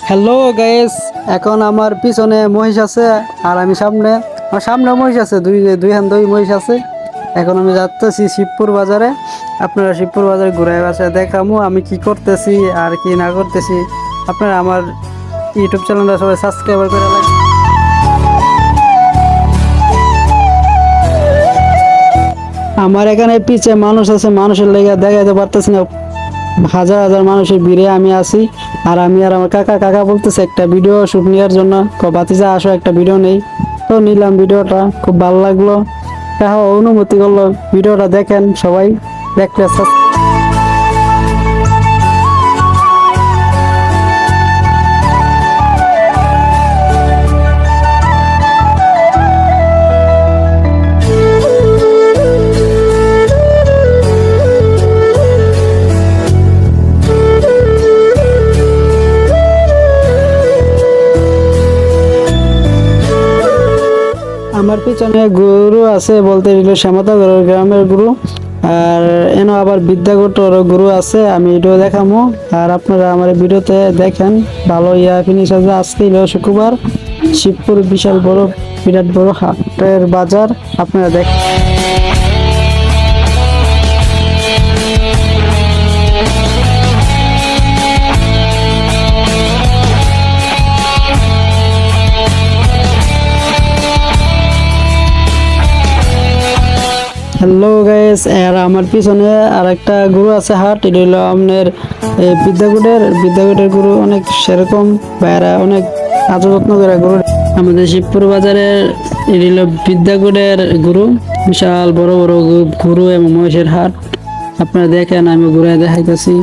Hello guys, এখন আমার পিছনে মহিষ আছে আর আমি সামনে, আমার সামনে মহিষ আছে, দুই হান দুই মহিষ আছে। এখন আমি যাচ্তেছি শিবপুর বাজারে। আপনারা শিবপুর বাজারে ঘুরাই বাসায় দেখামু আমি কি করতেছি আর কি না করতেছি। আপনারা আমার ইউটিউব চ্যানেলটা সবাই সাবস্ক্রাইব করে রাখবেন। আমার এখানে পিছে মানুষ আছে, মানুষের লেগে দেখাইতে পারতেছি না, হাজার হাজার মানুষের ভিড়ে আমি আছি। আর আমি আর আমার কাকা কাকা বলতেছে একটা ভিডিও শুট নেওয়ার জন্য, বাতিজা আসো একটা ভিডিও নেই। তো নিলাম ভিডিওটা, খুব ভালো লাগলো, কাকা অনুমতি করলো ভিডিওটা দেখেন সবাই, দেখলে আমার পিছনে গরু আছে বলতে দিল শ্যামতা গ্রামের গরু, আর এনো আবার বিদ্যাগোটর গরু আছে, আমি এটাও দেখামো। আর আপনারা আমার ভিডিওতে দেখেন ভালো ফিনিশ আছে। আজকে হলো শুক্রবার, শিবপুর বিশাল বড় বিরাট বড় হাটের বাজার, আপনারা দেখেন। হ্যালো গাইস, আর আমার পিছনে আর একটা গরু আছে হাট, এটা হলো আপনার বিদ্যাগুটের গরু, অনেক সেরকম বাইরা অনেক আদর যত্ন করে গরু। আমাদের শিবপুর বাজারের এটা হলো বিদ্যাগুটের গরু, বিশাল বড় বড় গরু এবং মহিষের হাট। আপনারা দেখেন, আমি ঘুরে দেখাইতেছি।